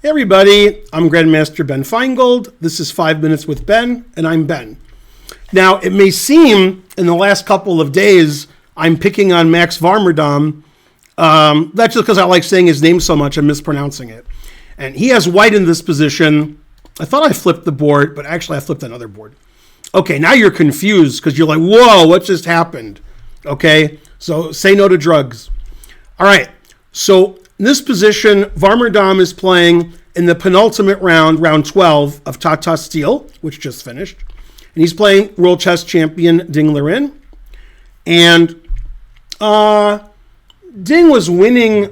Hey everybody, I'm Grandmaster Ben Finegold. This is 5 Minutes with Ben, and I'm Ben. Now, it may seem in the last couple of days I'm picking on Max Warmerdam. That's just because I like saying his name so much I'm mispronouncing it. And he has white in this position. I thought I flipped the board, but actually I flipped another board. Okay, now you're confused because you're like, whoa, what just happened? Okay, so say no to drugs. All right, so in this position, Warmerdam is playing in the penultimate round, round 12 of Tata Steel, which just finished. And he's playing world chess champion Liren. And Ding was winning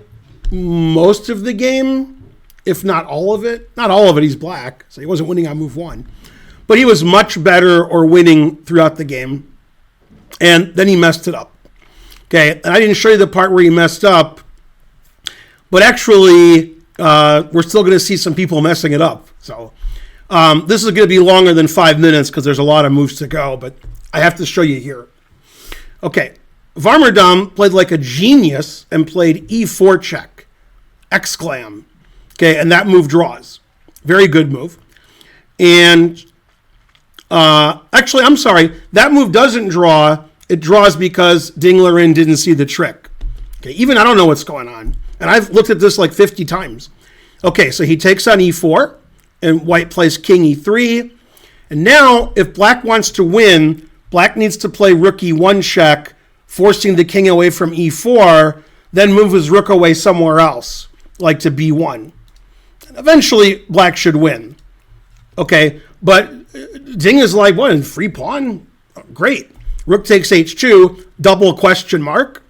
most of the game, if not all of it. Not all of it, he's black, so he wasn't winning on move one. But he was much better or winning throughout the game. And then he messed it up. Okay, and I didn't show you the part where he messed up, but actually, we're still going to see some people messing it up. So this is going to be longer than 5 minutes because there's a lot of moves to go, but I have to show you here. Okay, Warmerdam played like a genius and played e4 check, exclam. Okay, and that move draws. Very good move. And actually, I'm sorry, that move doesn't draw. It draws because Liren didn't see the trick. Okay, even I don't know what's going on. And I've looked at this like 50 times. Okay, so he takes on e4, and white plays king e3. And now, if black wants to win, black needs to play rook e1 check, forcing the king away from e4, then move his rook away somewhere else, like to b1. And eventually, black should win. Okay, but Ding is like, what, free pawn? Oh, great. Rook takes h2, double question mark.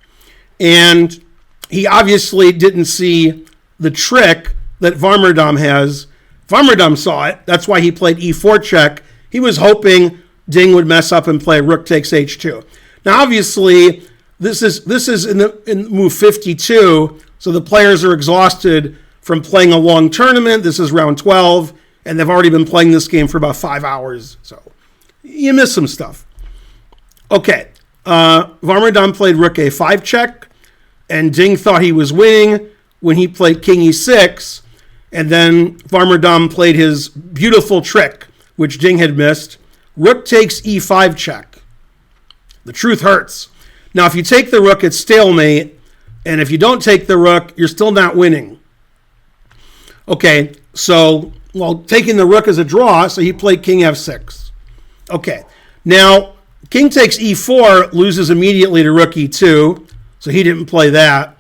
And he obviously didn't see the trick that Warmerdam has. Warmerdam saw it. That's why he played e4 check. He was hoping Ding would mess up and play rook takes h2. Now, obviously, this is in move 52, so the players are exhausted from playing a long tournament. This is round 12, and they've already been playing this game for about 5 hours. So you miss some stuff. Okay, Warmerdam played rook a5 check, and Ding thought he was winning when he played king e6, and then Warmerdam played his beautiful trick, which Ding had missed. Rook takes e5 check. The truth hurts. Now, if you take the rook, it's stalemate, and if you don't take the rook, you're still not winning. Okay, so, well, taking the rook is a draw, so he played king f6. Okay, now, king takes e4, loses immediately to rook e2, so he didn't play that.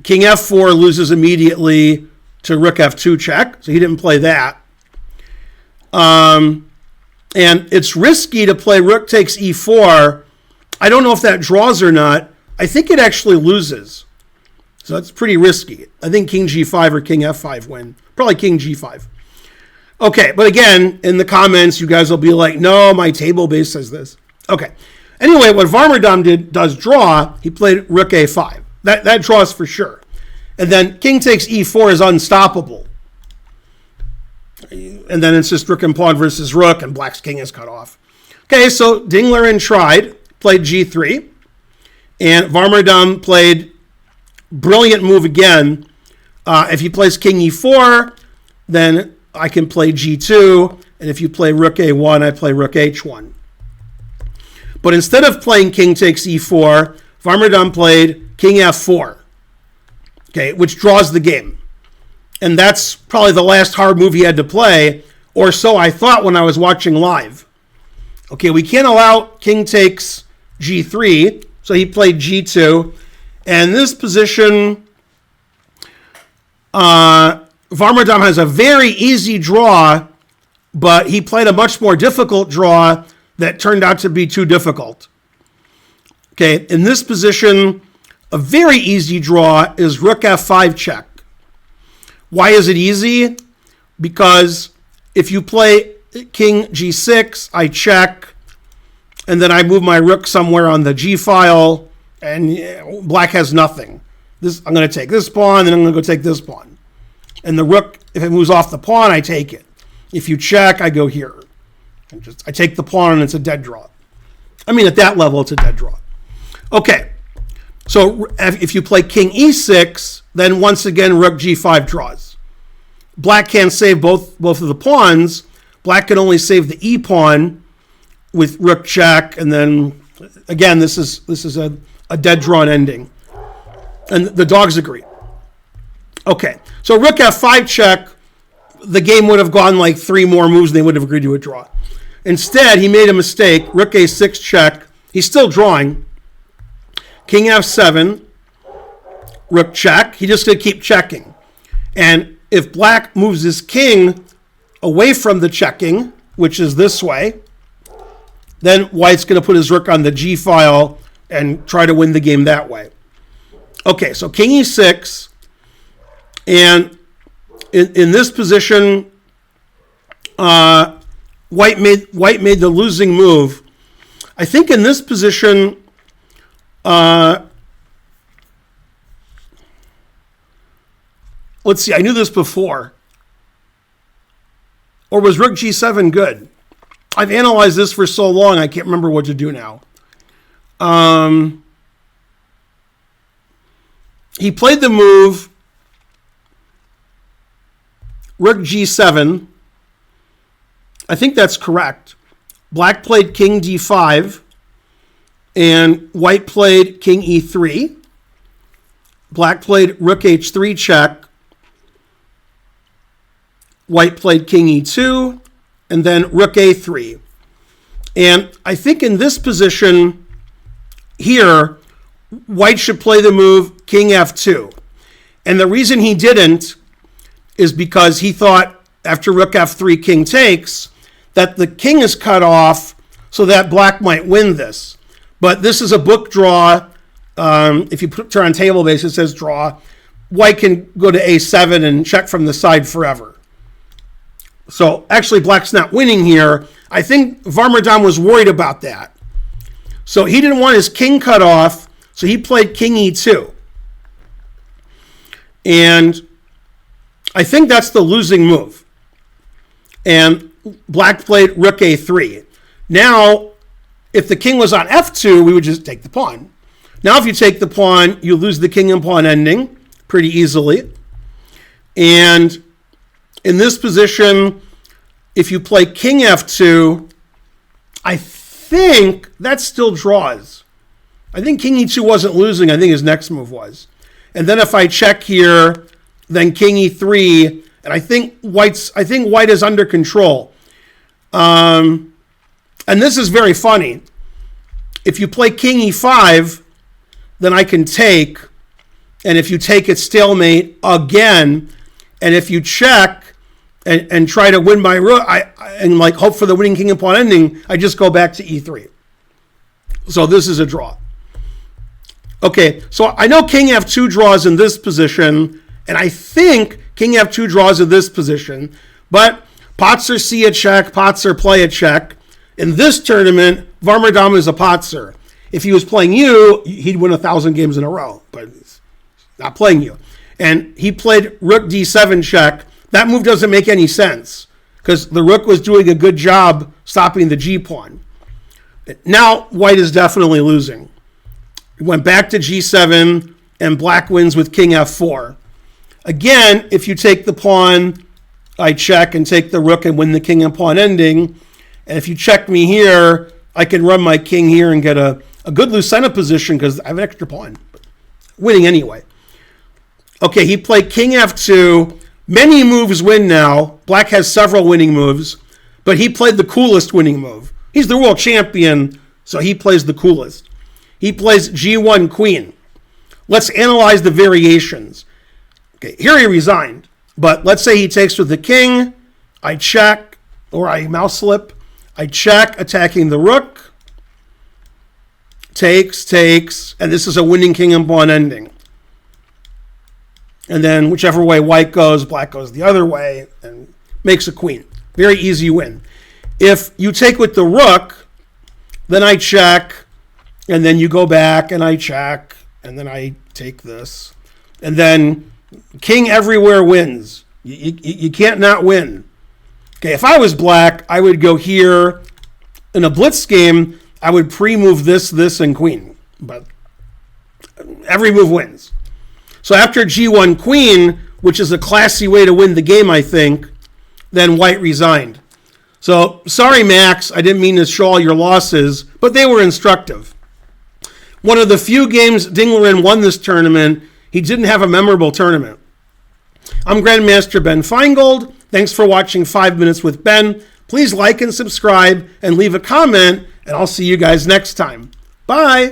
King f4 loses immediately to rook f2 check, so he didn't play that. And it's risky to play rook takes e4. I don't know if that draws or not. I think it actually loses. So that's pretty risky. I think king g5 or king f5 win. Probably king g5. Okay, but again, in the comments, you guys will be like, no, my table base says this. Okay. Anyway, what Warmerdam does draw, he played rook a5. That draws for sure. And then king takes e4 is unstoppable. And then it's just rook and pawn versus rook, and black's king is cut off. Okay, so Liren tried, played g3, and Warmerdam played brilliant move again. If he plays king e4, then I can play g2, and if you play rook a1, I play rook h1. But instead of playing king takes e4, Warmerdam played king f4, okay, which draws the game. And that's probably the last hard move he had to play, or so I thought when I was watching live. Okay, we can't allow king takes g3, so he played g2. And in this position, Warmerdam has a very easy draw, but he played a much more difficult draw that turned out to be too difficult. Okay, in this position, a very easy draw is rook f5 check. Why is it easy? Because if you play king g6, I check, and then I move my rook somewhere on the g file, and black has nothing. I'm going to take this pawn, then I'm going to go take this pawn. And the rook, if it moves off the pawn, I take it. If you check, I go here. I take the pawn, and it's a dead draw. I mean, at that level, it's a dead draw. Okay, so if you play king e6, then once again, rook g5 draws. black can't save both of the pawns. Black can only save the e pawn with rook check, and then again this is a dead drawn ending, and the dogs agree. Okay, so rook f5 check. The game would have gone like 3 more moves, and they would have agreed to a draw. Instead, he made a mistake. Rook a6 check. He's still drawing. King f7. Rook check. He's just going to keep checking. And if black moves his king away from the checking, which is this way, then white's going to put his rook on the g file and try to win the game that way. Okay, so king e6. And in this position, white made the losing move. I think in this position, let's see, I knew this before. Or was rook g7 good? I've analyzed this for so long, I can't remember what to do now. He played the move rook g7. I think that's correct. Black played king d5, and white played king e3. Black played rook h3 check. White played king e2, and then rook a3. And I think in this position here, white should play the move king f2. And the reason he didn't is because he thought after rook f3 king takes that the king is cut off so that black might win this. But this is a book draw. If you turn on table base, it says draw. White can go to a7 and check from the side forever. So actually black's not winning here. I think Warmerdam was worried about that. So he didn't want his king cut off, so he played king e2. And I think that's the losing move. And black played rook a3. Now, if the king was on f2, we would just take the pawn. Now, if you take the pawn, you lose the king and pawn ending pretty easily. And in this position, if you play king f2, I think that still draws. I think king e2 wasn't losing. I think his next move was. And then if I check here, then king e3, and I think white is under control. And this is very funny. If you play king e5, then I can take, and if you take it stalemate again, and if you check and try to win my rook, and like hope for the winning king and pawn ending, I just go back to e3. So this is a draw. Okay, so I know king f2 draws in this position, and I think king f2 draws in this position, but Potser see a check, Potser play a check. In this tournament, Warmerdam is a Potser. If he was playing you, he'd win 1,000 games in a row, but he's not playing you. And he played rook d7 check. That move doesn't make any sense because the rook was doing a good job stopping the g pawn. Now white is definitely losing. He went back to g7, and black wins with king f4. Again, if you take the pawn, I check and take the rook and win the king and pawn ending. And if you check me here, I can run my king here and get a good Lucena position because I have an extra pawn. Winning anyway. Okay, he played king f2. Many moves win now. Black has several winning moves, but he played the coolest winning move. He's the world champion, so he plays the coolest. He plays g1 queen. Let's analyze the variations. Okay, here he resigned, but let's say he takes with the king. I check, or I mouse slip. I check, attacking the rook. Takes, and this is a winning king and pawn ending. And then whichever way white goes, black goes the other way and makes a queen. Very easy win. If you take with the rook, then I check, and then you go back and I check, and then I take this. And then king everywhere wins. You can't not win. Okay, if I was black, I would go here. In a blitz game, I would pre-move this, and queen. But every move wins. So after g1 queen, which is a classy way to win the game, I think, then White resigned. So, sorry, Max, I didn't mean to show all your losses, but they were instructive. One of the few games Liren won this tournament, he didn't have a memorable tournament. I'm Grandmaster Ben Finegold. Thanks for watching 5 Minutes with Ben. Please like and subscribe and leave a comment, and I'll see you guys next time. Bye!